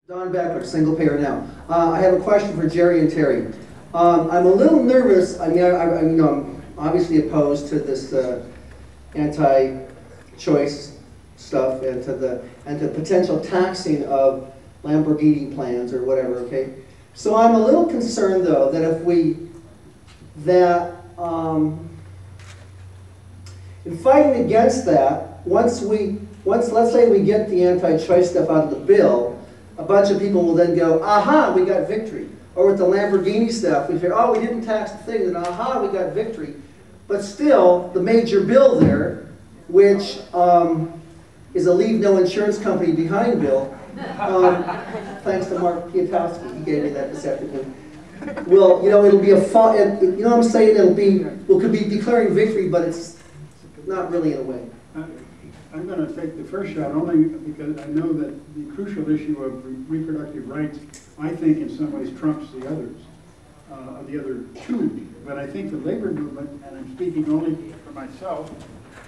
Don Beckler, single payer now. I have a question for Jerry and Terry. I'm a little nervous. I mean, I'm obviously opposed to this anti-choice stuff and to the potential taxing of Lamborghini plans or whatever. Okay, so I'm a little concerned though that if in fighting against that, once let's say we get the anti-choice stuff out of the bill, a bunch of people will then go, aha, we got victory. Or with the Lamborghini stuff, we say, oh, we didn't tax the thing, then aha, we got victory. But still, the major bill there, which is a leave no insurance company behind bill, thanks to Mark Piatowski, he gave me that this afternoon. Well, it'll be a you know what I'm saying? Could be declaring victory, but it's not really in a way. I'm going to take the first shot only because I know that the crucial issue of reproductive rights, I think in some ways trumps the others, the other two. But I think the labor movement, and I'm speaking only for myself,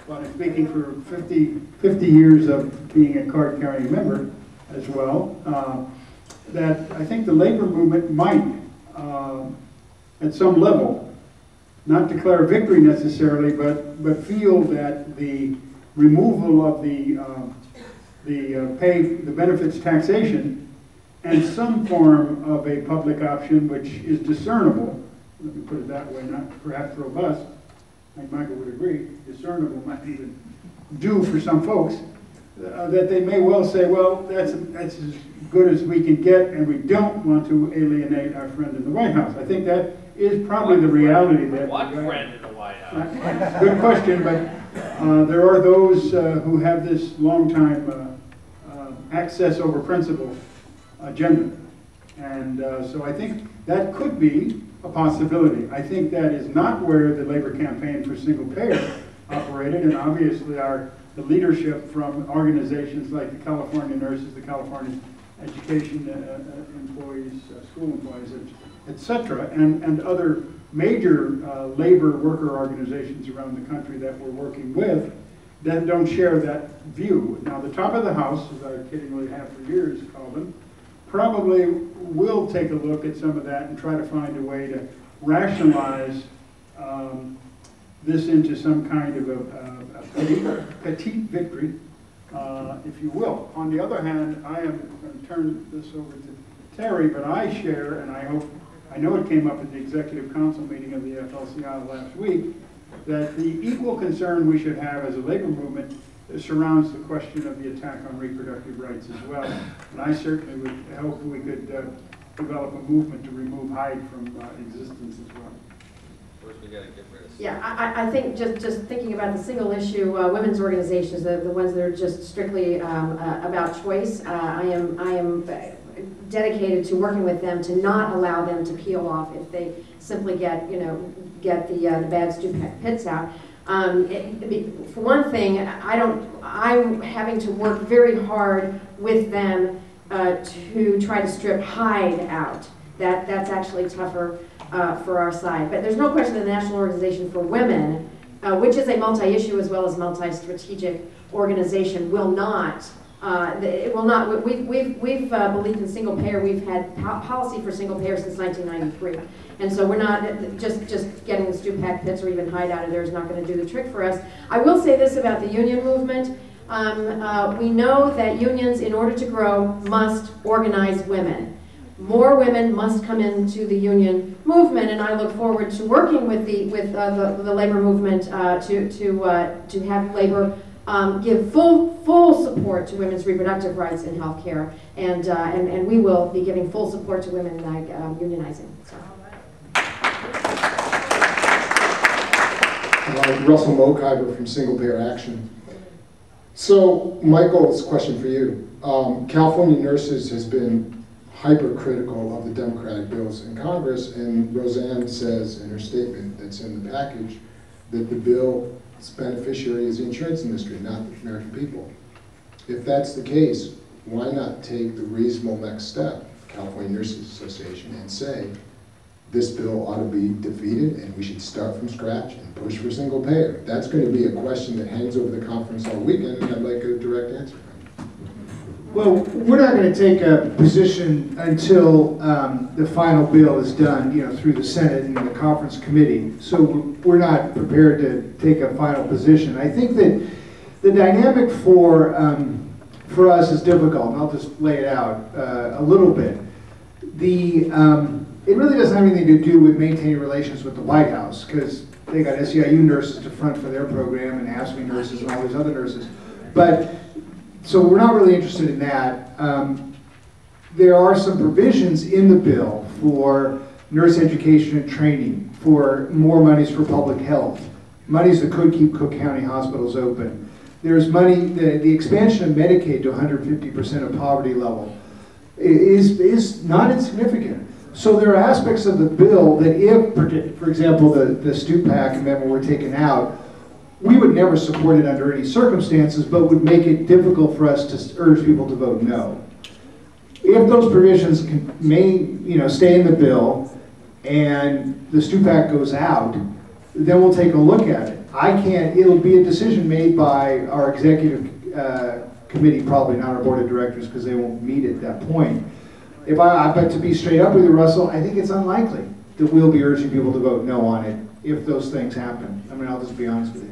but I'm speaking for 50 years of being a card-carrying member as well, that I think the labor movement might, at some level, not declare victory necessarily, but feel that the removal of the benefits taxation and some form of a public option which is discernible, let me put it that way, not perhaps robust, I think Michael would agree, discernible might even do for some folks, that they may well say, well, that's as good as we can get and we don't want to alienate our friend in the White House. I think that is probably the reality that... What friend in the White House? Good question, but there are those who have this long-time access over principle agenda. And so I think that could be a possibility. I think that is not where the labor campaign for single payer operated, and obviously the leadership from organizations like the California nurses, the California education employees, school employees, etc., and other major labor worker organizations around the country that we're working with that don't share that view. Now, the top of the house, as I kiddingly have for years called them, probably will take a look at some of that and try to find a way to rationalize this into some kind of a petite victory, if you will. On the other hand, I am going to turn this over to Terry, but I share, and I know it came up at the Executive Council meeting of the AFL-CIO last week, that the equal concern we should have as a labor movement surrounds the question of the attack on reproductive rights as well. And I certainly would hope we could develop a movement to remove Hyde from existence as well. First, we got to get rid of. Yeah, I think just thinking about the single issue women's organizations, the ones that are just strictly about choice, I am dedicated to working with them to not allow them to peel off if they simply get the bad stew pits out. For one thing, I'm having to work very hard with them to try to strip Hyde out. That's actually tougher for our side. But there's no question that the National Organization for Women, which is a multi-issue as well as multi-strategic organization, will not. It will not. We've believed in single payer. We've had policy for single payer since 1993, and so we're not just getting the Stupak pits or even Hyde out of there is not going to do the trick for us. I will say this about the union movement: we know that unions, in order to grow, must organize women. More women must come into the union movement, and I look forward to working with the labor movement to have labor. Give full support to women's reproductive rights in healthcare, and we will be giving full support to women unionizing. So. Russell Mokhiber from Single Payer Action. So, Michael, this question for you. California Nurses has been hypercritical of the Democratic bills in Congress, and Roseanne says in her statement that's in the package that the bill's beneficiary is the insurance industry, not the American people. If that's the case, why not take the reasonable next step, California Nurses Association, and say this bill ought to be defeated and we should start from scratch and push for single payer? That's going to be a question that hangs over the conference all weekend, and I'd like a direct answer from you. Well, we're not going to take a position until the final bill is done, through the Senate and the conference committee. So we're not prepared to take a final position. I think that the dynamic for us is difficult, and I'll just lay it out a little bit. It really doesn't have anything to do with maintaining relations with the White House, because they got SEIU nurses to front for their program and AFSCME nurses and all these other nurses. So we're not really interested in that. There are some provisions in the bill for nurse education and training, for more monies for public health, monies that could keep Cook County hospitals open. There's money, the expansion of Medicaid to 150% of poverty level is not insignificant. So there are aspects of the bill that if, for example, the Stupak amendment were taken out, we would never support it under any circumstances, but would make it difficult for us to urge people to vote no. If those provisions may stay in the bill and the Stupak goes out, then we'll take a look at it. It'll be a decision made by our executive committee, probably not our board of directors, because they won't meet at that point. But to be straight up with you, Russell, I think it's unlikely that we'll be urging people to vote no on it if those things happen. I mean, I'll just be honest with you.